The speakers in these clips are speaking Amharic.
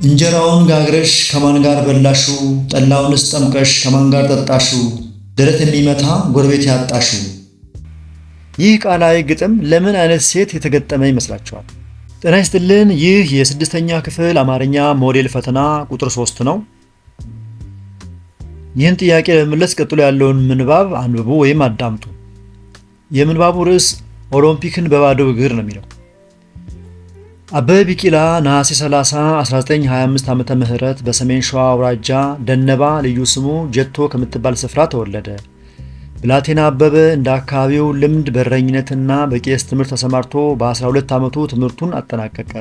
እንጀራውን ጋግረሽ ከማን ጋር በላሹ? ጠላውንስ ጠምቀሽ ከማን ጋር ጠጣሹ? ደረት የሚመታ ጎረቤት ያጣሹ። ይህ ቃላዊ ግጥም ለምን አይነት ሴት የተገጠመ ይመስላችኋል? ጤና ይስጥልን። ይህ የስድስተኛ ክፍል አማርኛ ሞዴል ፈተና ቁጥር 3 ነው። ይህን ጥያቄ ለመመለስ ቀጥሎ ያለውን ምንባብ አንብቡ ወይም አዳምጡ። የምንባቡ ርዕስ ኦሎምፒክን በባዶ እግር ነው የሚለው። አበበ ቢቂላ ነሐሴ 30 1925 ዓመተ ምህረት በሰሜን ሸዋ አውራጃ ደነባ ልዩ ስሙ ጀቶ ከምትባል ስፍራ ተወለደ። ብላቴና አበበ እንደ አካባቢው ልምድ በረኝነትና በቄስ ትምህርት ተሰማርቶ በ12 ዓመቱ ትምህርቱን አጠናቀቀ።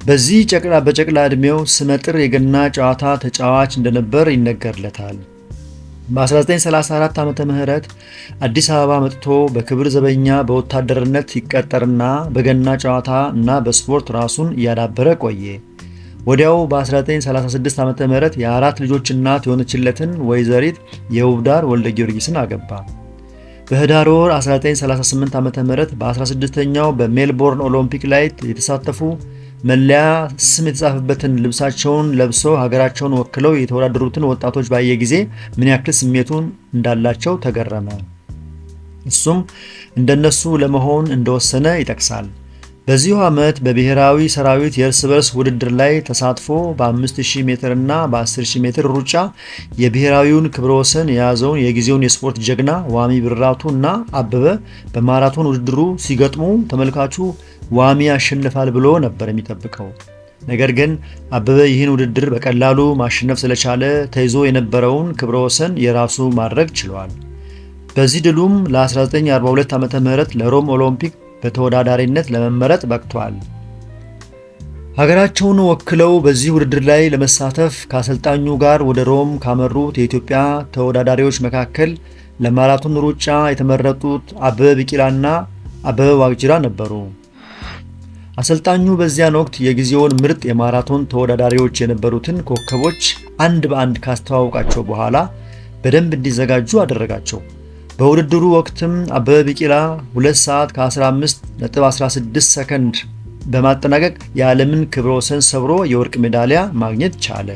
በዚህ በጨቅላ ዕድሜው ስመጥር የገና ጨዋታ ተጫዋች እንደነበር ይነገርለታል። በ1934 ዓመተ ምህረት አዲስ አበባ መጥቶ በክብር ዘበኛ በወታደርነት ይቀጠርና በገና ጨዋታ እና በስፖርት ራሱን እያዳበረ ቆየ። ወዲያው በ1936 ዓመተ ምህረት የአራት ልጆች እናት የሆነችለትን ወይዘሪት የውብዳር ወልደ ጊዮርጊስን አገባ። በህዳር ወር 1938 ዓመተ ምህረት በ16ኛው በሜልቦርን ኦሎምፒክ ላይ የተሳተፉ መለያ ስም የተጻፈበትን ልብሳቸውን ለብሰው ሀገራቸውን ወክለው የተወዳደሩትን ወጣቶች ባየ ጊዜ ምን ያክል ስሜቱን እንዳላቸው ተገረመ። እሱም እንደነሱ ለመሆን እንደወሰነ ይጠቅሳል። በዚሁ ዓመት በብሔራዊ ሰራዊት የእርስ በርስ ውድድር ላይ ተሳትፎ በ5000 ሜትር እና በ10000 ሜትር ሩጫ የብሔራዊውን ክብረ ወሰን የያዘውን የጊዜውን የስፖርት ጀግና ዋሚ ብራቱ እና አበበ በማራቶን ውድድሩ ሲገጥሙ ተመልካቹ ዋሚ ያሸንፋል ብሎ ነበር የሚጠብቀው። ነገር ግን አበበ ይህን ውድድር በቀላሉ ማሸነፍ ስለቻለ ተይዞ የነበረውን ክብረ ወሰን የራሱ ማድረግ ችሏል። በዚህ ድሉም ለ1942 ዓመተ ምህረት ለሮም ኦሎምፒክ በተወዳዳሪነት ለመመረጥ በቅቷል። ሀገራቸውን ወክለው በዚህ ውድድር ላይ ለመሳተፍ ከአሰልጣኙ ጋር ወደ ሮም ካመሩት የኢትዮጵያ ተወዳዳሪዎች መካከል ለማራቶን ሩጫ የተመረጡት አበበ ቢቂላና አበበ ዋቅጅራ ነበሩ። አሰልጣኙ በዚያን ወቅት የጊዜውን ምርጥ የማራቶን ተወዳዳሪዎች የነበሩትን ኮከቦች አንድ በአንድ ካስተዋወቃቸው በኋላ በደንብ እንዲዘጋጁ አደረጋቸው። በውድድሩ ወቅትም አበበ ቢቂላ 2 ሰዓት ከ15.16 ሰከንድ በማጠናቀቅ የዓለምን ክብረ ወሰን ሰብሮ የወርቅ ሜዳሊያ ማግኘት ቻለ።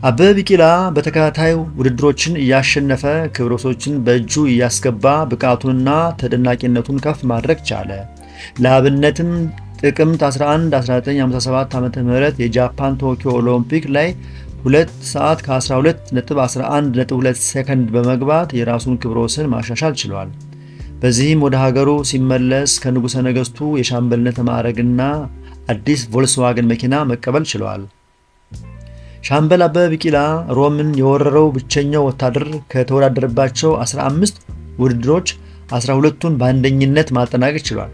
አበበ ቢቂላ በተከታታይ ውድድሮችን እያሸነፈ ክብረ ወሰኖችን በእጁ እያስገባ ብቃቱንና ተደናቂነቱን ከፍ ማድረግ ቻለ። ለአብነትም ጥቅምት 11 1957 ዓ.ም የጃፓን ቶኪዮ ኦሎምፒክ ላይ 2 ሰዓት ከ12.11.2 ሰከንድ በመግባት የራሱን ክብረ ወሰን ማሻሻል ችሏል። በዚህም ወደ ሀገሩ ሲመለስ ከንጉሠ ነገሥቱ የሻምበልነት ማዕረግና አዲስ ቮልስዋገን መኪና መቀበል ችሏል። ሻምበል አበበ ቢቂላ ሮምን የወረረው ብቸኛው ወታደር ከተወዳደረባቸው 15 ውድድሮች 12ቱን በአንደኝነት ማጠናቀቅ ችሏል።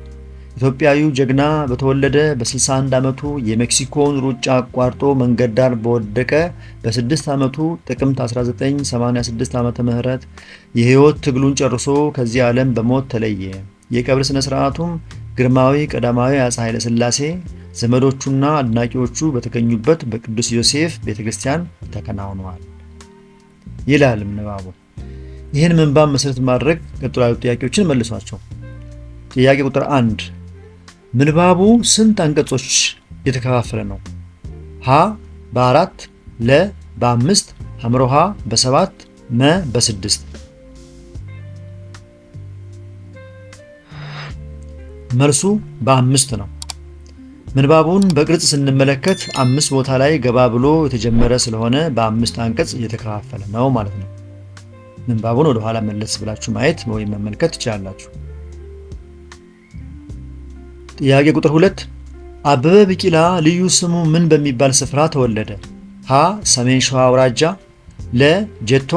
ኢትዮጵያዊው ጀግና በተወለደ በ61 ዓመቱ የሜክሲኮን ሩጫ አቋርጦ መንገድ ዳር በወደቀ በ6 ዓመቱ ጥቅምት 1986 ዓመተ ምህረት የህይወት ትግሉን ጨርሶ ከዚህ ዓለም በሞት ተለየ። የቀብር ስነ ስርዓቱም ግርማዊ ቀዳማዊ አፄ ኃይለ ሥላሴ ዘመዶቹና አድናቂዎቹ በተገኙበት በቅዱስ ዮሴፍ ቤተክርስቲያን ተከናውኗል ይላል ምንባቡ። ይህን ምንባብ መሰረት ማድረግ ቀጥሎ ያሉ ጥያቄዎችን መልሷቸው። ጥያቄ ቁጥር 1 ምንባቡ ስንት አንቀጾች የተከፋፈለ ነው? ሀ በ4 ለ በ5 ሐምሮሃ በ7 መ በ6። መልሱ በ5 ነው። ምንባቡን በቅርጽ ስንመለከት 5 ቦታ ላይ ገባ ብሎ የተጀመረ ስለሆነ በ5 አንቀጽ የተከፋፈለ ነው ማለት ነው። ምንባቡን ወደ ኋላ መለስ ብላችሁ ማየት ወይም መመልከት ትችላላችሁ። ጥያቄ ቁጥር 2 አበበ ቢቂላ ልዩ ስሙ ምን በሚባል ስፍራ ተወለደ? ሀ ሰሜን ሸዋ አውራጃ፣ ለ ጀቶ፣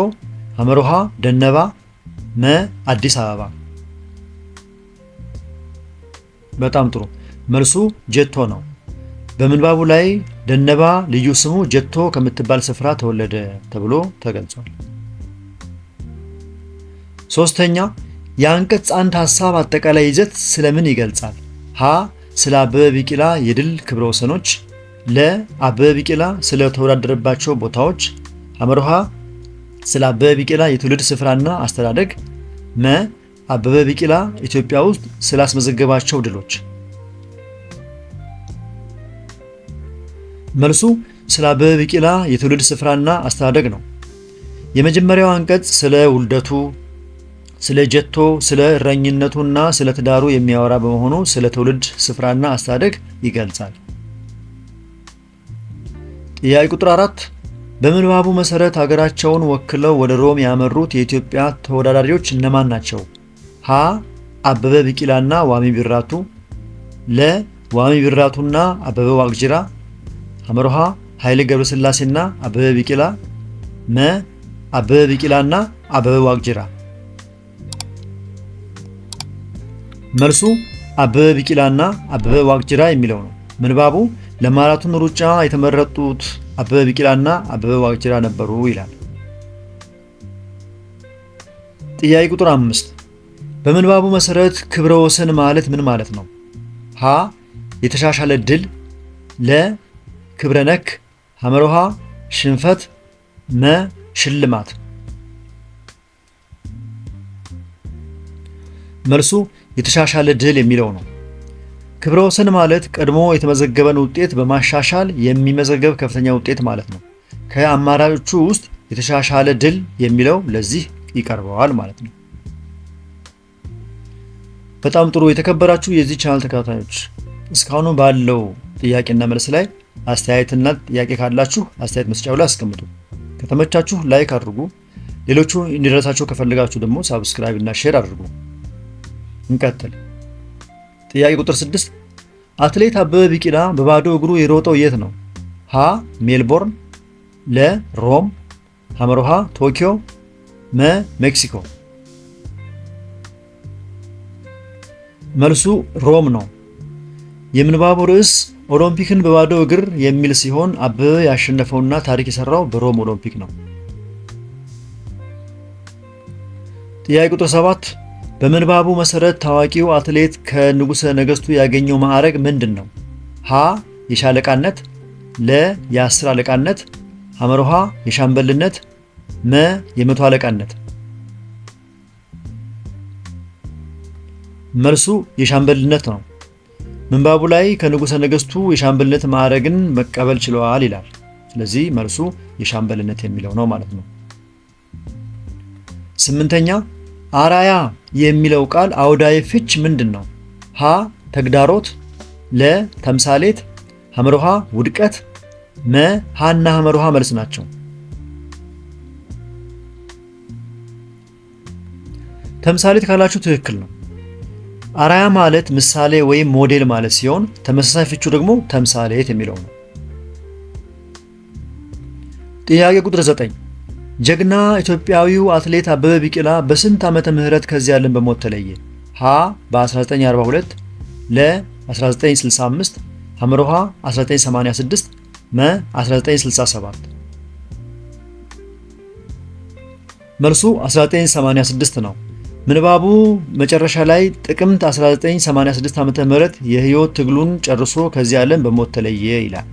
ሐመሮሃ ደነባ፣ መ አዲስ አበባ። በጣም ጥሩ። መልሱ ጀቶ ነው። በምንባቡ ላይ ደነባ ልዩ ስሙ ጀቶ ከምትባል ስፍራ ተወለደ ተብሎ ተገልጿል። ሶስተኛ የአንቀጽ 1 ሐሳብ አጠቃላይ ይዘት ስለምን ይገልጻል? ሀ ስለ አበበ ቢቂላ የድል ክብረ ወሰኖች፣ ለ አበበ ቢቂላ ስለ ተወዳደረባቸው ቦታዎች፣ ሐመሮሃ ስለ አበበ ቢቂላ የትውልድ ስፍራና አስተዳደግ፣ መ አበበ ቢቂላ ኢትዮጵያ ውስጥ ስላስመዘገባቸው ድሎች። መልሱ ስለ አበበ ቢቂላ የትውልድ ስፍራና አስተዳደግ ነው። የመጀመሪያው አንቀጽ ስለ ውልደቱ፣ ስለ ጀቶ፣ ስለ እረኝነቱና ስለ ትዳሩ የሚያወራ በመሆኑ ስለ ትውልድ ስፍራና አስተዳደግ ይገልጻል። ጥያቄ ቁጥር 4 በምንባቡ መሰረት ሀገራቸውን ወክለው ወደ ሮም ያመሩት የኢትዮጵያ ተወዳዳሪዎች እነማን ናቸው? ሀ አበበ ቢቂላና ዋሚ ቢራቱ፣ ለ ዋሚ ቢራቱና አበበ ዋቅጅራ፣ ሐመርሃ ኃይሌ ገብረስላሴና አበበ ቢቂላ፣ መ አበበ ቢቂላና አበበ ዋቅጅራ። መልሱ አበበ ቢቂላና አበበ ዋቅጅራ የሚለው ነው። ምንባቡ ለማራቶን ሩጫ የተመረጡት አበበ ቢቂላና አበበ ዋቅጅራ ነበሩ ይላል። ጥያቄ ቁጥር 5 በምንባቡ መሰረት ክብረ ወሰን ማለት ምን ማለት ነው? ሀ የተሻሻለ ድል፣ ለ ክብረ ነክ፣ ሐመርሃ ሽንፈት፣ መ ሽልማት። መልሱ የተሻሻለ ድል የሚለው ነው። ክብረ ወሰን ማለት ቀድሞ የተመዘገበን ውጤት በማሻሻል የሚመዘገብ ከፍተኛ ውጤት ማለት ነው። ከአማራጮቹ ውስጥ የተሻሻለ ድል የሚለው ለዚህ ይቀርበዋል ማለት ነው። በጣም ጥሩ። የተከበራችሁ የዚህ ቻናል ተከታታዮች እስካሁኑ ባለው ጥያቄና መልስ ላይ አስተያየትና ጥያቄ ካላችሁ አስተያየት መስጫው ላይ አስቀምጡ። ከተመቻችሁ ላይክ አድርጉ። ሌሎቹ እንዲደርሳቸው ከፈለጋችሁ ደግሞ ሳብስክራይብ እና ሼር አድርጉ። እንቀጥል። ጥያቄ ቁጥር 6 አትሌት አበበ ቢቂላ በባዶ እግሩ የሮጠው የት ነው? ሀ ሜልቦርን፣ ለ ሮም፣ ሐመርሃ ቶኪዮ፣ መ ሜክሲኮ። መልሱ ሮም ነው። የምንባቡ ርዕስ ኦሎምፒክን በባዶ እግር የሚል ሲሆን አበበ ያሸነፈውና ታሪክ የሰራው በሮም ኦሎምፒክ ነው። ጥያቄ ቁጥር 7 በምንባቡ መሰረት ታዋቂው አትሌት ከንጉሠ ነገሥቱ ያገኘው ማዕረግ ምንድን ነው? ሀ የሻለቃነት፣ ለ የአስር አለቃነት፣ ሐመርሃ የሻምበልነት፣ መ የመቶ አለቃነት። መልሱ የሻምበልነት ነው። ምንባቡ ላይ ከንጉሠ ነገሥቱ የሻምበልነት ማዕረግን መቀበል ችለዋል ይላል። ስለዚህ መልሱ የሻምበልነት የሚለው ነው ማለት ነው። 8ኛ አራያ የሚለው ቃል አውዳዊ ፍች ምንድን ነው? ሀ ተግዳሮት፣ ለ ተምሳሌት፣ ሐመርሃ ውድቀት፣ መ ሀና ሐመርሃ መልስ ናቸው። ተምሳሌት ካላችሁ ትክክል ነው። አራያ ማለት ምሳሌ ወይም ሞዴል ማለት ሲሆን ተመሳሳይ ፍቹ ደግሞ ተምሳሌት የሚለው ነው። ጥያቄ ቁጥር 9 ጀግና ኢትዮጵያዊው አትሌት አበበ ቢቂላ በስንት ዓመተ ምህረት ከዚህ ዓለም በሞት ተለየ? ሀ በ1942፣ ለ 1965፣ ሐመርሃ 1986፣ መ 1967። መልሱ 1986 ነው። ምንባቡ መጨረሻ ላይ ጥቅምት 1986 ዓመተ ምህረት የህይወት ትግሉን ጨርሶ ከዚህ ዓለም በሞት ተለየ ይላል።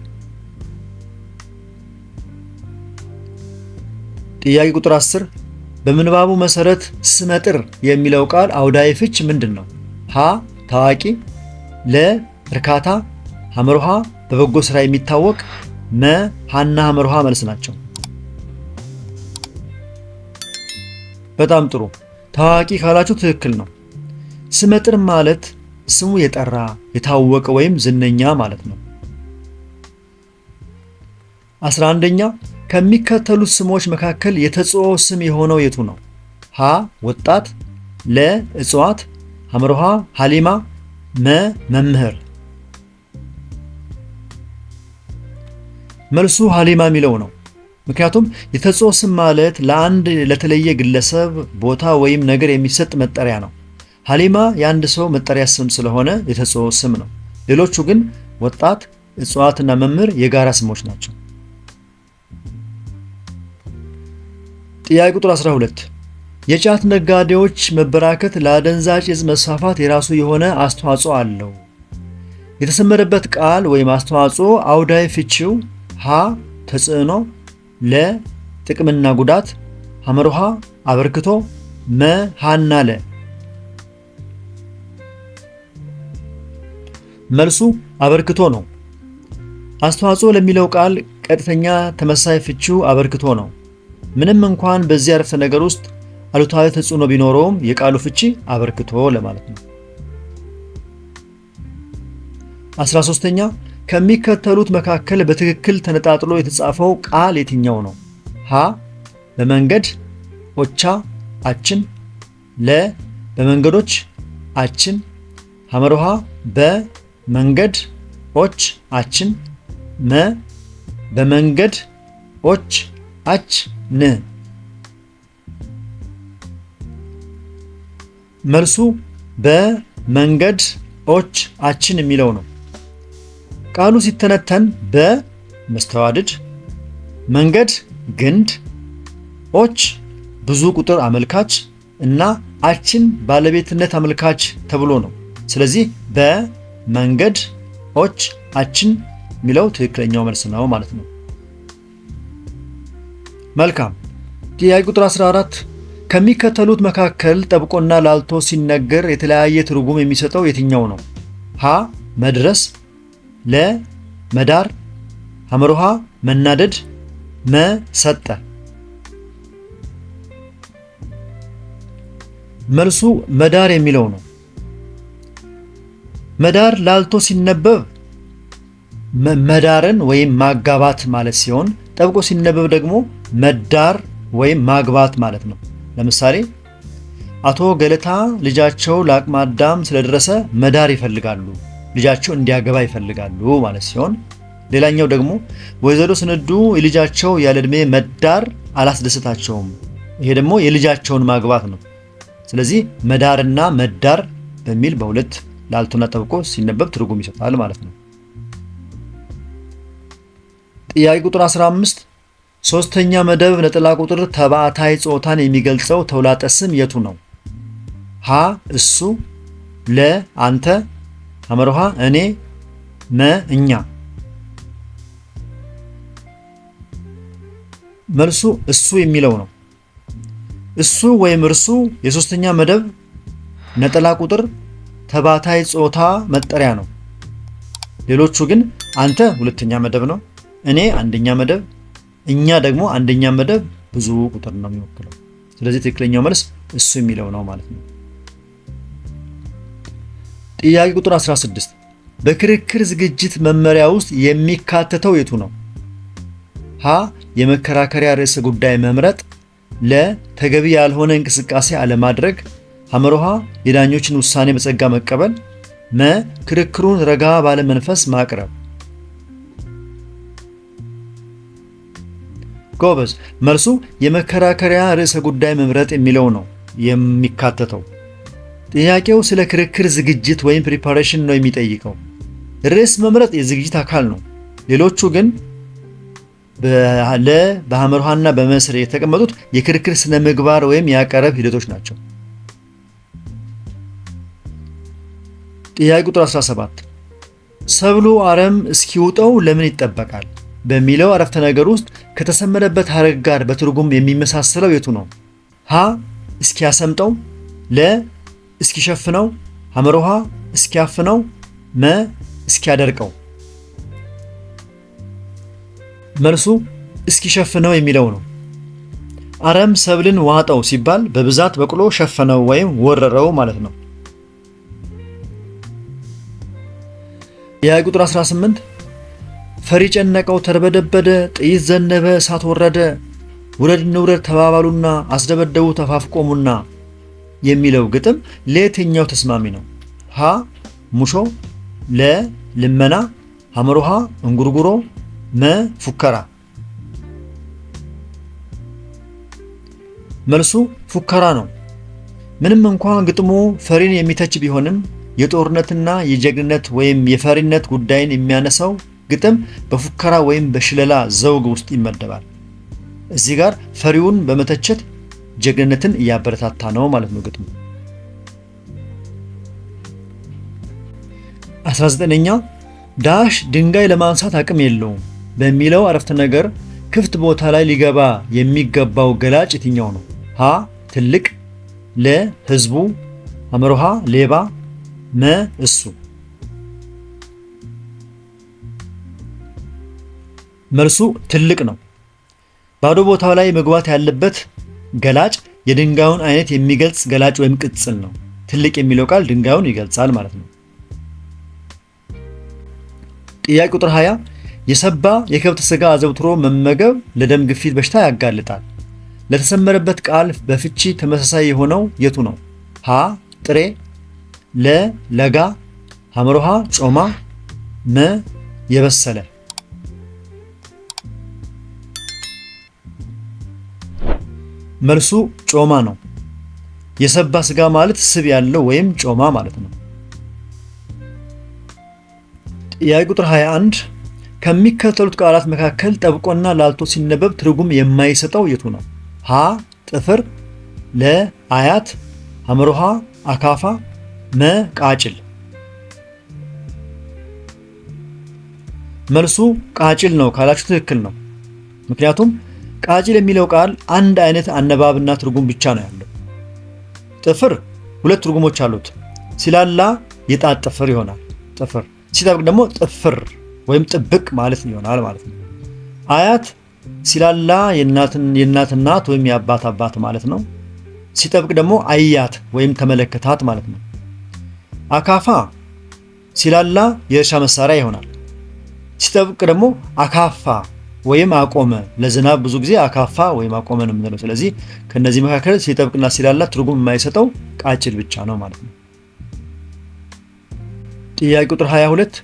ጥያቄ ቁጥር 10 በምንባቡ መሰረት ስመጥር የሚለው ቃል አውዳዊ ፍች ምንድን ነው? ሀ ታዋቂ፣ ለ እርካታ፣ ሐመርሃ በበጎ ስራ የሚታወቅ፣ መ ሀና ሐመርሃ መልስ ናቸው። በጣም ጥሩ። ታዋቂ ካላችሁ ትክክል ነው። ስመጥር ማለት ስሙ የጠራ የታወቀ ወይም ዝነኛ ማለት ነው። 11ኛ ከሚከተሉት ስሞች መካከል የተጽኦ ስም የሆነው የቱ ነው? ሀ ወጣት፣ ለ እጽዋት፣ ሐመርሃ ሐሊማ፣ መ መምህር። መልሱ ሐሊማ የሚለው ነው። ምክንያቱም የተጽኦ ስም ማለት ለአንድ ለተለየ ግለሰብ ቦታ ወይም ነገር የሚሰጥ መጠሪያ ነው። ሐሊማ የአንድ ሰው መጠሪያ ስም ስለሆነ የተጽኦ ስም ነው። ሌሎቹ ግን ወጣት፣ እጽዋትና መምህር የጋራ ስሞች ናቸው። ጥያቄ ቁጥር 12 የጫት ነጋዴዎች መበራከት ለአደንዛዥ ዕፅ መስፋፋት የራሱ የሆነ አስተዋጽኦ አለው። የተሰመረበት ቃል ወይም አስተዋጽኦ አውዳዊ ፍቺው ሀ ተጽዕኖ፣ ለ ጥቅምና ጉዳት፣ ሐመርሃ አበርክቶ፣ መ ሀና ለ። መልሱ አበርክቶ ነው። አስተዋጽኦ ለሚለው ቃል ቀጥተኛ ተመሳሳይ ፍቺው አበርክቶ ነው። ምንም እንኳን በዚህ አረፍተ ነገር ውስጥ አሉታዊ ተጽዕኖ ቢኖረውም የቃሉ ፍቺ አበርክቶ ለማለት ነው። 13ኛ ከሚከተሉት መካከል በትክክል ተነጣጥሎ የተጻፈው ቃል የትኛው ነው? ሀ በመንገድ ኦቻ አችን፣ ለ በመንገዶች አችን፣ ሐመርሃ በመንገድ ኦች አችን፣ መ በመንገድ ኦች አች ን። መልሱ በመንገድ ኦች አችን የሚለው ነው። ቃሉ ሲተነተን በመስተዋድድ፣ መንገድ ግንድ፣ ኦች ብዙ ቁጥር አመልካች እና አችን ባለቤትነት አመልካች ተብሎ ነው። ስለዚህ በመንገድ ኦች አችን የሚለው ትክክለኛው መልስ ነው ማለት ነው። መልካም። ጥያቄ ቁጥር 14 ከሚከተሉት መካከል ጠብቆና ላልቶ ሲነገር የተለያየ ትርጉም የሚሰጠው የትኛው ነው? ሀ መድረስ፣ ለ መዳር፣ ሐመርሃ መናደድ፣ መ ሰጠ። መልሱ መዳር የሚለው ነው። መዳር ላልቶ ሲነበብ መዳርን ወይም ማጋባት ማለት ሲሆን ጠብቆ ሲነበብ ደግሞ መዳር ወይም ማግባት ማለት ነው። ለምሳሌ አቶ ገለታ ልጃቸው ለአቅመ አዳም ስለደረሰ መዳር ይፈልጋሉ፣ ልጃቸው እንዲያገባ ይፈልጋሉ ማለት ሲሆን፣ ሌላኛው ደግሞ ወይዘሮ ስንዱ የልጃቸው ያለ ዕድሜ መዳር አላስደሰታቸውም፣ ይሄ ደግሞ የልጃቸውን ማግባት ነው። ስለዚህ መዳርና መዳር በሚል በሁለት ላልቶና ጠብቆ ሲነበብ ትርጉም ይሰጣል ማለት ነው። ጥያቄ ቁጥር 15 ሶስተኛ መደብ ነጠላ ቁጥር ተባዕታይ ጾታን የሚገልጸው ተውላጠ ስም የቱ ነው? ሀ እሱ፣ ለ አንተ፣ ሐመርሃ እኔ፣ መ እኛ። መልሱ እሱ የሚለው ነው። እሱ ወይም እርሱ የሶስተኛ መደብ ነጠላ ቁጥር ተባዕታይ ጾታ መጠሪያ ነው። ሌሎቹ ግን አንተ ሁለተኛ መደብ ነው፣ እኔ አንደኛ መደብ፣ እኛ ደግሞ አንደኛ መደብ ብዙ ቁጥር ነው የሚወክለው። ስለዚህ ትክክለኛው መልስ እሱ የሚለው ነው ማለት ነው። ጥያቄ ቁጥር 16 በክርክር ዝግጅት መመሪያ ውስጥ የሚካተተው የቱ ነው? ሀ የመከራከሪያ ርዕሰ ጉዳይ መምረጥ፣ ለ ተገቢ ያልሆነ እንቅስቃሴ አለማድረግ፣ ሐመርሃ የዳኞችን ውሳኔ በጸጋ መቀበል፣ መ ክርክሩን ረጋ ባለ መንፈስ ማቅረብ። ጎበዝ። መልሱ የመከራከሪያ ርዕሰ ጉዳይ መምረጥ የሚለው ነው የሚካተተው። ጥያቄው ስለ ክርክር ዝግጅት ወይም ፕሪፓሬሽን ነው የሚጠይቀው። ርዕስ መምረጥ የዝግጅት አካል ነው። ሌሎቹ ግን በሐመርሃና በመስር የተቀመጡት የክርክር ስነ ምግባር ወይም የአቀራረብ ሂደቶች ናቸው። ጥያቄ ቁጥር 17 ሰብሉ አረም እስኪውጠው ለምን ይጠበቃል በሚለው አረፍተ ነገር ውስጥ ከተሰመረበት ሐረግ ጋር በትርጉም የሚመሳሰለው የቱ ነው? ሀ እስኪያሰምጠው፣ ለ እስኪሸፍነው፣ ሐመርሃ እስኪያፍነው፣ መ እስኪያደርቀው። መልሱ እስኪሸፍነው የሚለው ነው። አረም ሰብልን ዋጠው ሲባል በብዛት በቅሎ ሸፈነው ወይም ወረረው ማለት ነው። ጥያቄ ቁጥር 18 ፈሪ ጨነቀው ተርበደበደ፣ ጥይት ዘነበ እሳት ወረደ፣ ውረድ እንውረድ ተባባሉና አስደበደቡ ተፋፍቆሙና የሚለው ግጥም ለየትኛው ተስማሚ ነው? ሀ ሙሾ፣ ለ ልመና፣ ሐመርሃ እንጉርጉሮ፣ መ ፉከራ። መልሱ ፉከራ ነው። ምንም እንኳን ግጥሙ ፈሪን የሚተች ቢሆንም የጦርነትና የጀግንነት ወይም የፈሪነት ጉዳይን የሚያነሳው ግጥም በፉከራ ወይም በሽለላ ዘውግ ውስጥ ይመደባል። እዚህ ጋር ፈሪውን በመተቸት ጀግንነትን እያበረታታ ነው ማለት ነው ግጥሙ። 19ኛ ዳሽ ድንጋይ ለማንሳት አቅም የለውም በሚለው አረፍተ ነገር ክፍት ቦታ ላይ ሊገባ የሚገባው ገላጭ የትኛው ነው? ሀ ትልቅ፣ ለ ህዝቡ፣ ሐመርሃ ሌባ፣ መ እሱ። መልሱ ትልቅ ነው። ባዶ ቦታው ላይ መግባት ያለበት ገላጭ የድንጋዩን አይነት የሚገልጽ ገላጭ ወይም ቅጽል ነው። ትልቅ የሚለው ቃል ድንጋዩን ይገልጻል ማለት ነው። ጥያቄ ቁጥር 20 የሰባ የከብት ስጋ አዘውትሮ መመገብ ለደም ግፊት በሽታ ያጋልጣል። ለተሰመረበት ቃል በፍቺ ተመሳሳይ የሆነው የቱ ነው? ሀ ጥሬ፣ ለ ለጋ፣ ሐመሮሃ ጮማ፣ መ የበሰለ። መልሱ ጮማ ነው። የሰባ ስጋ ማለት ስብ ያለው ወይም ጮማ ማለት ነው። ጥያቄ ቁጥር 21 ከሚከተሉት ቃላት መካከል ጠብቆና ላልቶ ሲነበብ ትርጉም የማይሰጠው የቱ ነው? ሀ ጥፍር፣ ለ አያት፣ ሐመሮሃ አካፋ፣ መ ቃጭል። መልሱ ቃጭል ነው ካላችሁ ትክክል ነው። ምክንያቱም ቃጭል የሚለው ቃል አንድ አይነት አነባብና ትርጉም ብቻ ነው ያለው። ጥፍር ሁለት ትርጉሞች አሉት። ሲላላ የጣት ጥፍር ይሆናል ጥፍር፣ ሲጠብቅ ደግሞ ጥፍር ወይም ጥብቅ ማለት ይሆናል ማለት ነው። አያት ሲላላ የእናት እናት ወይም የአባት አባት ማለት ነው። ሲጠብቅ ደግሞ አያት ወይም ተመለከታት ማለት ነው። አካፋ ሲላላ የእርሻ መሳሪያ ይሆናል። ሲጠብቅ ደግሞ አካፋ ወይም አቆመ። ለዝናብ ብዙ ጊዜ አካፋ ወይም አቆመ ነው የምንለው። ስለዚህ ከነዚህ መካከል ሲጠብቅና ሲላላ ትርጉም የማይሰጠው ቃጭል ብቻ ነው ማለት ነው። ጥያቄ ቁጥር 22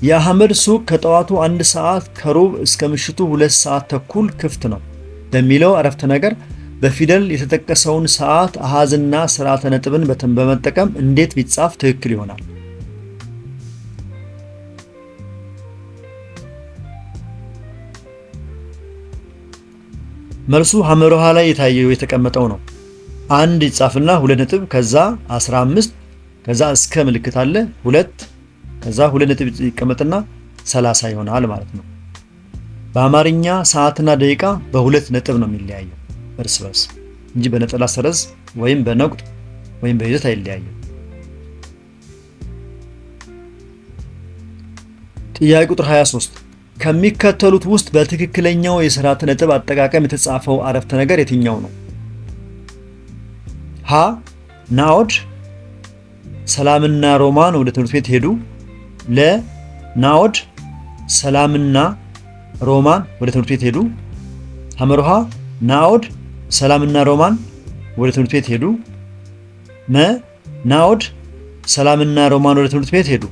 የአህመድ ሱቅ ከጠዋቱ 1 ሰዓት ከሩብ እስከ ምሽቱ 2 ሰዓት ተኩል ክፍት ነው በሚለው አረፍተ ነገር በፊደል የተጠቀሰውን ሰዓት አሃዝና ስርዓተ ነጥብን በመጠቀም እንዴት ቢጻፍ ትክክል ይሆናል? መልሱ ሐመሮሃ ላይ የተቀመጠው ነው። 1 ይጻፍና 2 ነጥብ ከዛ 15 ከዛ እስከ ምልክት አለ 2 ከዛ 2 ነጥብ ይቀመጥና 30 ይሆናል ማለት ነው። በአማርኛ ሰዓትና ደቂቃ በ2 ነጥብ ነው የሚለያየው እርስ በርስ እንጂ በነጠላ ሰረዝ ወይም በነቁጥ ወይም በይዘት አይለያየም። ጥያቄ ቁጥር 23 ከሚከተሉት ውስጥ በትክክለኛው የስርዓተ ነጥብ አጠቃቀም የተጻፈው አረፍተ ነገር የትኛው ነው? ሀ ናኦድ ሰላምና ሮማን ወደ ትምህርት ቤት ሄዱ። ለ ናኦድ ሰላምና ሮማን ወደ ትምህርት ቤት ሄዱ። ሐመሮሃ ናኦድ ሰላምና ሮማን ወደ ትምህርት ቤት ሄዱ። መ ናኦድ ሰላምና ሮማን ወደ ትምህርት ቤት ሄዱ።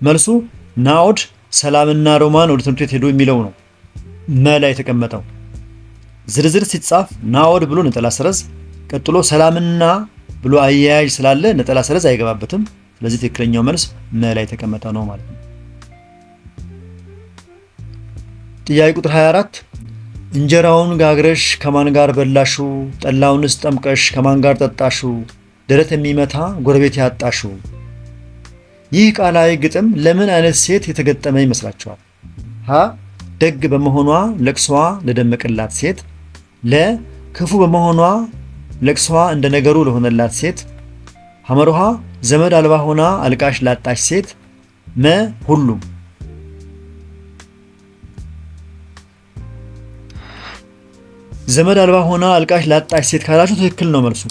መልሱ ናኦድ ሰላምና ሮማን ወደ ትምህርት ቤት ሄዱ የሚለው ነው መ ላይ የተቀመጠው። ዝርዝር ሲጻፍ ናኦድ ብሎ ነጠላ ሰረዝ ቀጥሎ ሰላምና ብሎ አያያዥ ስላለ ነጠላ ሰረዝ አይገባበትም። ስለዚህ ትክክለኛው መልስ መ ላይ የተቀመጠ ነው ማለት ነው። ጥያቄ ቁጥር 24 እንጀራውን ጋግረሽ ከማን ጋር በላሹ? ጠላውንስ ጠምቀሽ ከማን ጋር ጠጣሹ? ደረት የሚመታ ጎረቤት ያጣሹ። ይህ ቃላዊ ግጥም ለምን አይነት ሴት የተገጠመ ይመስላችኋል? ሀ ደግ በመሆኗ ለቅሷ ለደመቀላት ሴት፣ ለ ክፉ በመሆኗ ለቅሷ እንደ ነገሩ ለሆነላት ሴት፣ ሐመሮሃ ዘመድ አልባ ሆና አልቃሽ ላጣሽ ሴት፣ መ ሁሉም። ዘመድ አልባ ሆና አልቃሽ ላጣሽ ሴት ካላችሁ ትክክል ነው መልሱ።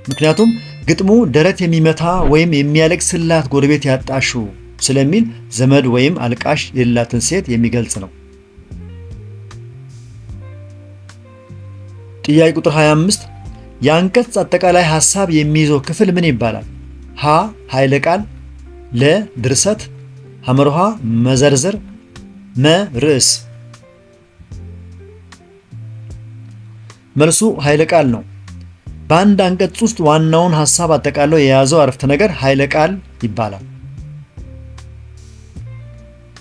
ምክንያቱም ግጥሙ ደረት የሚመታ ወይም የሚያለቅስላት ጎረቤት ያጣሹ ስለሚል ዘመድ ወይም አልቃሽ የሌላትን ሴት የሚገልጽ ነው። ጥያቄ ቁጥር 25 የአንቀጽ አጠቃላይ ሐሳብ የሚይዘው ክፍል ምን ይባላል? ሀ ኃይለ ቃል፣ ለ ድርሰት፣ ሐመሮሃ መዘርዝር፣ መ ርዕስ። መልሱ ኃይለ ቃል ነው። በአንድ አንቀጽ ውስጥ ዋናውን ሐሳብ አጠቃለው የያዘው አረፍተ ነገር ኃይለ ቃል ይባላል።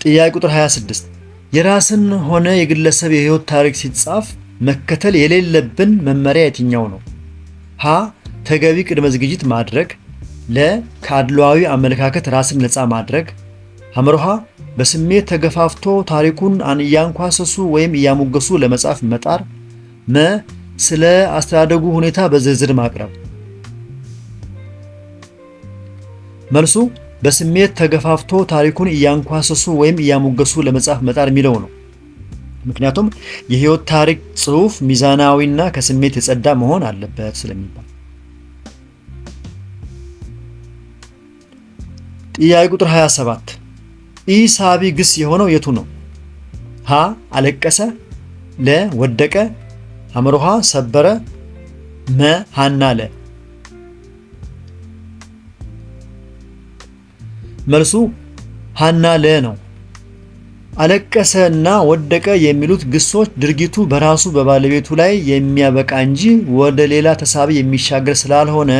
ጥያቄ ቁጥር 26 የራስን ሆነ የግለሰብ የህይወት ታሪክ ሲጻፍ መከተል የሌለብን መመሪያ የትኛው ነው? ሀ ተገቢ ቅድመ ዝግጅት ማድረግ፣ ለ ከአድሏዊ አመለካከት ራስን ነፃ ማድረግ፣ ሐመሮሃ በስሜት ተገፋፍቶ ታሪኩን እያንኳሰሱ ወይም እያሞገሱ ለመጻፍ መጣር፣ መ ስለ አስተዳደጉ ሁኔታ በዝርዝር ማቅረብ። መልሱ በስሜት ተገፋፍቶ ታሪኩን እያንኳሰሱ ወይም እያሞገሱ ለመጻፍ መጣር የሚለው ነው። ምክንያቱም የህይወት ታሪክ ጽሑፍ ሚዛናዊና ከስሜት የጸዳ መሆን አለበት ስለሚባል። ጥያቄ ቁጥር 27 ኢሳቢ ግስ የሆነው የቱ ነው? ሀ አለቀሰ፣ ለ ወደቀ፣ ሐመርሃ ሰበረ፣ መ ሀና ለ። መልሱ ሀና ለ ነው። አለቀሰ እና ወደቀ የሚሉት ግሶች ድርጊቱ በራሱ በባለቤቱ ላይ የሚያበቃ እንጂ ወደ ሌላ ተሳቢ የሚሻገር ስላልሆነ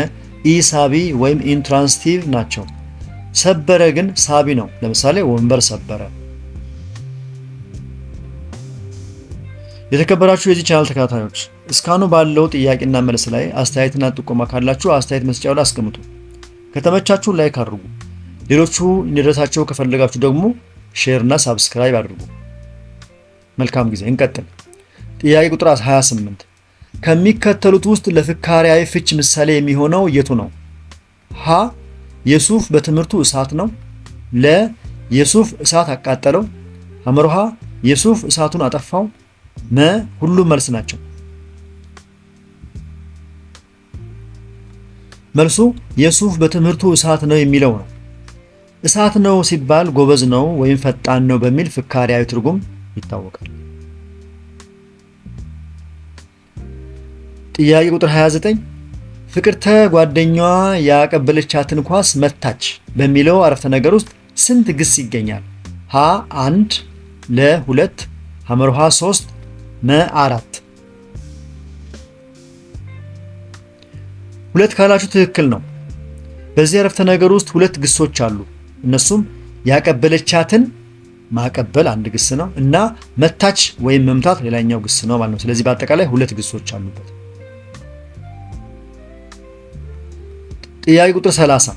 ኢሳቢ ወይም ኢንትራንስቲቭ ናቸው። ሰበረ ግን ሳቢ ነው። ለምሳሌ ወንበር ሰበረ። የተከበራችሁ የዚህ ቻናል ተከታታዮች እስካሁኑ ባለው ጥያቄና መልስ ላይ አስተያየትና ጥቆማ ካላችሁ አስተያየት መስጫው ላይ አስቀምጡ። ከተመቻችሁ ላይክ አድርጉ። ሌሎቹ እንዲደርሳቸው ከፈለጋችሁ ደግሞ ሼር እና ሳብስክራይብ አድርጉ። መልካም ጊዜ። እንቀጥል። ጥያቄ ቁጥር 28 ከሚከተሉት ውስጥ ለፍካሪያዊ ፍች ምሳሌ የሚሆነው የቱ ነው? ሀ የሱፍ በትምህርቱ እሳት ነው። ለ የሱፍ እሳት አቃጠለው። ሐመርሃ የሱፍ እሳቱን አጠፋው። መ ሁሉም መልስ ናቸው። መልሱ የሱፍ በትምህርቱ እሳት ነው የሚለው ነው። እሳት ነው ሲባል ጎበዝ ነው ወይም ፈጣን ነው በሚል ፍካሪያዊ ትርጉም ይታወቃል። ጥያቄ ቁጥር 29 ፍቅርተ ጓደኛዋ ያቀበለቻትን ኳስ መታች በሚለው አረፍተ ነገር ውስጥ ስንት ግስ ይገኛል? ሀ 1፣ ለ 2፣ ሐመርሃ 3፣ መ 4። 2 ካላችሁ ትክክል ነው። በዚህ አረፍተ ነገር ውስጥ 2 ግሶች አሉ። እነሱም ያቀበለቻትን ማቀበል አንድ ግስ ነው እና መታች ወይም መምታት ሌላኛው ግስ ነው ማለት ነው። ስለዚህ በአጠቃላይ 2 ግሶች አሉበት። ጥያቄ ቁጥር 30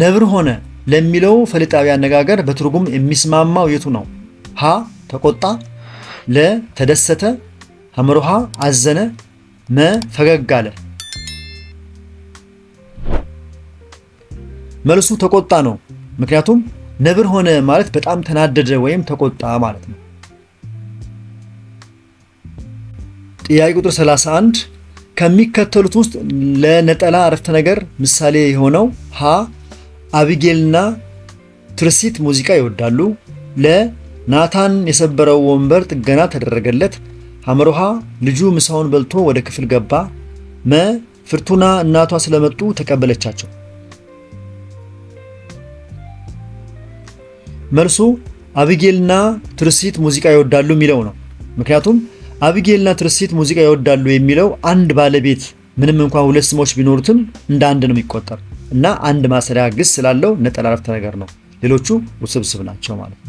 ነብር ሆነ ለሚለው ፈሊጣዊ አነጋገር በትርጉም የሚስማማው የቱ ነው? ሀ ተቆጣ፣ ለ ተደሰተ፣ ሐመርሃ አዘነ፣ መ ፈገግ አለ። መልሱ ተቆጣ ነው። ምክንያቱም ነብር ሆነ ማለት በጣም ተናደደ ወይም ተቆጣ ማለት ነው። ጥያቄ ቁጥር 31 ከሚከተሉት ውስጥ ለነጠላ አረፍተ ነገር ምሳሌ የሆነው ሀ አቢጌልና ትርሲት ሙዚቃ ይወዳሉ። ለ ናታን የሰበረው ወንበር ጥገና ተደረገለት። ሐመርሃ ልጁ ምሳውን በልቶ ወደ ክፍል ገባ። መ ፍርቱና እናቷ ስለመጡ ተቀበለቻቸው። መልሱ አቢጌልና ትርሲት ሙዚቃ ይወዳሉ የሚለው ነው። ምክንያቱም አቢጌልና ትርሲት ሙዚቃ ይወዳሉ የሚለው አንድ ባለቤት ምንም እንኳን 2 ስሞች ቢኖሩትም እንደ አንድ ነው የሚቆጠር እና አንድ ማሰሪያ ግስ ስላለው ነጠላ አረፍተ ነገር ነው። ሌሎቹ ውስብስብ ናቸው ማለት ነው።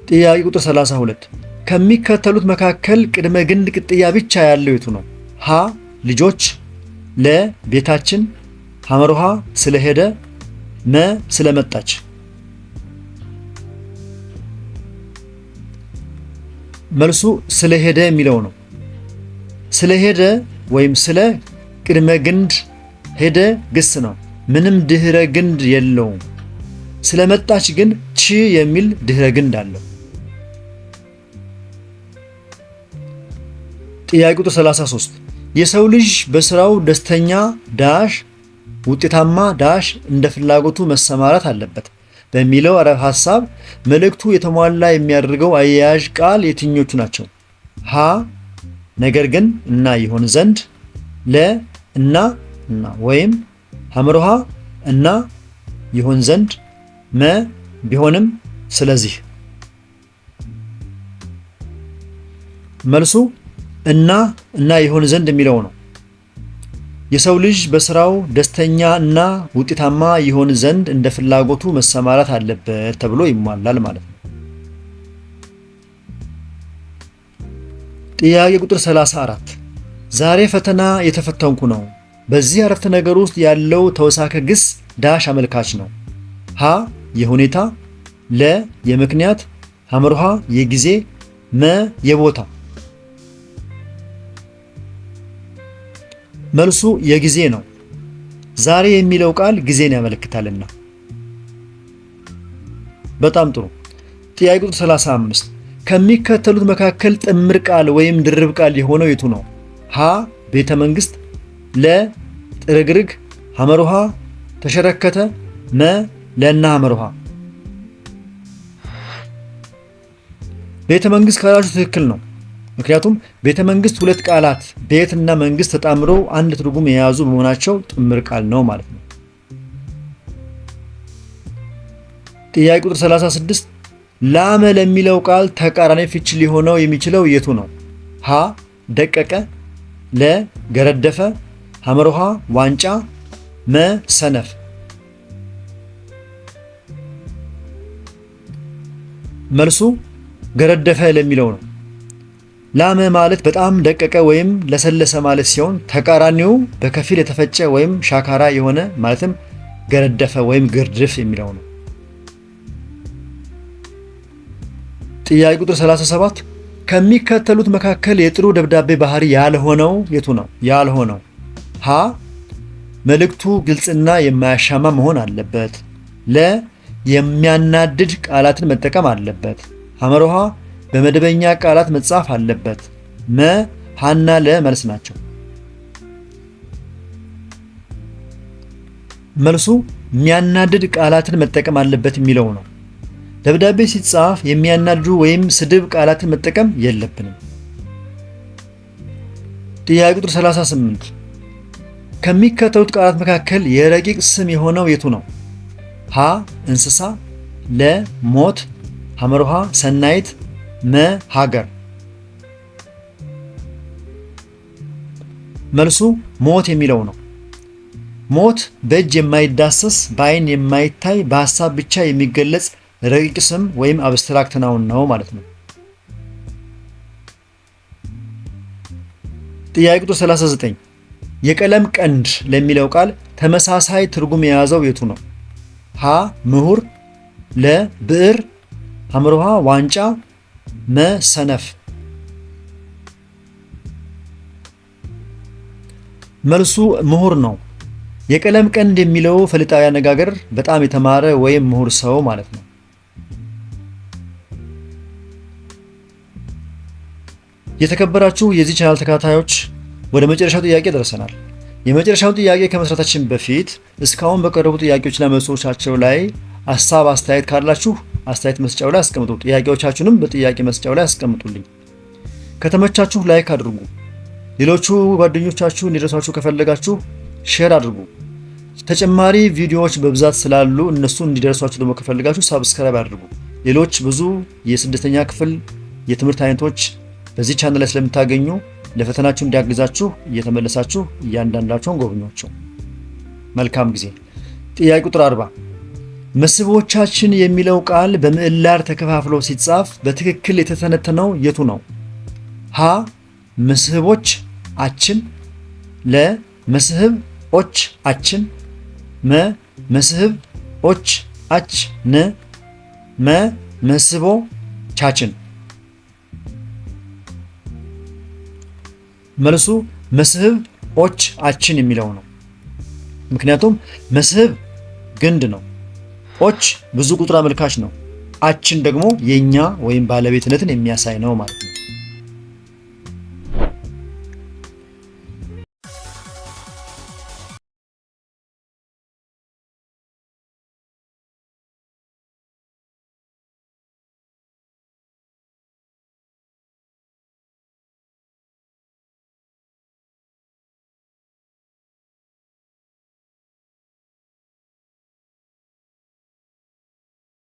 ጥያቄ ቁጥር 32 ከሚከተሉት መካከል ቅድመ ግንድ ቅጥያ ብቻ ያለው የቱ ነው? ሀ ልጆች፣ ለ ቤታችን፣ ሐመርሃ ስለሄደ፣ መ ስለመጣች። መልሱ ስለሄደ የሚለው ነው። ስለሄደ ወይም ስለ ቅድመ ግንድ ሄደ ግስ ነው። ምንም ድህረ ግንድ የለውም። ስለመጣች ግን ቺ የሚል ድህረ ግንድ አለው። ጥያቄ ቁጥር 33 የሰው ልጅ በስራው ደስተኛ ዳሽ ውጤታማ ዳሽ እንደ ፍላጎቱ መሰማራት አለበት በሚለው ሐሳብ መልእክቱ የተሟላ የሚያደርገው አያያዥ ቃል የትኞቹ ናቸው? ሀ ነገር ግን እና ይሆን ዘንድ፣ ለ እና ወይም ሐመርሃ እና ይሆን ዘንድ፣ መ ቢሆንም ስለዚህ። መልሱ እና ይሆን ዘንድ የሚለው ነው። የሰው ልጅ በስራው ደስተኛ እና ውጤታማ ይሆን ዘንድ እንደ ፍላጎቱ መሰማራት አለበት ተብሎ ይሟላል ማለት ነው። ጥያቄ ቁጥር 34 ዛሬ ፈተና የተፈተንኩ ነው። በዚህ አረፍተ ነገር ውስጥ ያለው ተወሳከ ግስ ዳሽ አመልካች ነው። ሀ የሁኔታ፣ ለ የምክንያት፣ ሐመርሃ የጊዜ፣ መ የቦታ። መልሱ የጊዜ ነው። ዛሬ የሚለው ቃል ጊዜን ያመለክታልና። በጣም ጥሩ። ጥያቄ ቁጥር 35 ከሚከተሉት መካከል ጥምር ቃል ወይም ድርብ ቃል የሆነው የቱ ነው? ሀ ቤተ መንግስት፣ ለ ጥርግርግ፣ ሐመሩሃ ተሸረከተ፣ መ ለና ሐመሩሃ። ቤተ መንግስት ካላችሁ ትክክል ነው። ምክንያቱም ቤተ መንግስት ሁለት ቃላት ቤት እና መንግስት ተጣምረው አንድ ትርጉም የያዙ በመሆናቸው ጥምር ቃል ነው ማለት ነው። ጥያቄ ቁጥር 36 ላመ ለሚለው ቃል ተቃራኒ ፍቺ ሊሆነው የሚችለው የቱ ነው? ሀ ደቀቀ፣ ለ ገረደፈ፣ ሐመሩሃ ዋንጫ፣ መ ሰነፍ። መልሱ ገረደፈ ለሚለው ነው። ላመ ማለት በጣም ደቀቀ ወይም ለሰለሰ ማለት ሲሆን ተቃራኒው በከፊል የተፈጨ ወይም ሻካራ የሆነ ማለትም ገረደፈ ወይም ግርድፍ የሚለው ነው። ጥያቄ ቁጥር 37 ከሚከተሉት መካከል የጥሩ ደብዳቤ ባህሪ ያልሆነው የቱ ነው? ያልሆነው ሀ መልእክቱ ግልጽና የማያሻማ መሆን አለበት፣ ለ የሚያናድድ ቃላትን መጠቀም አለበት፣ ሐመሩሃ በመደበኛ ቃላት መጻፍ አለበት፣ መ ሀና ለ መልስ ናቸው። መልሱ የሚያናድድ ቃላትን መጠቀም አለበት የሚለው ነው። ደብዳቤ ሲጻፍ የሚያናድዱ ወይም ስድብ ቃላትን መጠቀም የለብንም። ጥያቄ ቁጥር 38 ከሚከተሉት ቃላት መካከል የረቂቅ ስም የሆነው የቱ ነው? ሀ እንስሳ፣ ለ ሞት፣ ሐመሩሃ ሰናይት፣ መ ሀገር። መልሱ ሞት የሚለው ነው። ሞት በእጅ የማይዳሰስ በአይን የማይታይ በሀሳብ ብቻ የሚገለጽ ረቂቅ ስም ወይም አብስትራክት ናውን ነው ማለት ነው። ጥያቄ ቁጥር 39 የቀለም ቀንድ ለሚለው ቃል ተመሳሳይ ትርጉም የያዘው የቱ ነው? ሀ ምሁር፣ ለ ብዕር፣ ሐመሩሃ ዋንጫ፣ መ ሰነፍ። መልሱ ምሁር ነው። የቀለም ቀንድ የሚለው ፈሊጣዊ አነጋገር በጣም የተማረ ወይም ምሁር ሰው ማለት ነው። የተከበራችሁ የዚህ ቻናል ተከታታዮች ወደ መጨረሻው ጥያቄ ደርሰናል። የመጨረሻውን ጥያቄ ከመስራታችን በፊት እስካሁን በቀረቡ ጥያቄዎችና መልሶቻቸው ላይ ሀሳብ አስተያየት ካላችሁ አስተያየት መስጫው ላይ አስቀምጡ። ጥያቄዎቻችሁንም በጥያቄ መስጫው ላይ አስቀምጡልኝ። ከተመቻችሁ ላይክ አድርጉ። ሌሎቹ ጓደኞቻችሁ እንዲደርሷችሁ ከፈለጋችሁ ሼር አድርጉ። ተጨማሪ ቪዲዮዎች በብዛት ስላሉ እነሱ እንዲደርሷችሁ ደግሞ ከፈለጋችሁ ሳብስክራይብ አድርጉ። ሌሎች ብዙ የስድስተኛ ክፍል የትምህርት አይነቶች በዚህ ቻናል ላይ ስለምታገኙ ለፈተናችሁ እንዲያግዛችሁ እየተመለሳችሁ እያንዳንዳቸውን ጎብኟቸው። መልካም ጊዜ። ጥያቄ ቁጥር 40 መስህቦቻችን የሚለው ቃል በምዕላር ተከፋፍሎ ሲጻፍ በትክክል የተተነተነው የቱ ነው? ሀ መስህቦች አችን፣ ለ መስህብ ኦች አችን፣ መ መስህብ ኦች አች ን፣ መ መስህቦ ቻችን። መልሱ መስህብ ኦች አችን የሚለው ነው። ምክንያቱም መስህብ ግንድ ነው፣ ኦች ብዙ ቁጥር አመልካች ነው፣ አችን ደግሞ የኛ ወይም ባለቤትነትን የሚያሳይ ነው ማለት ነው።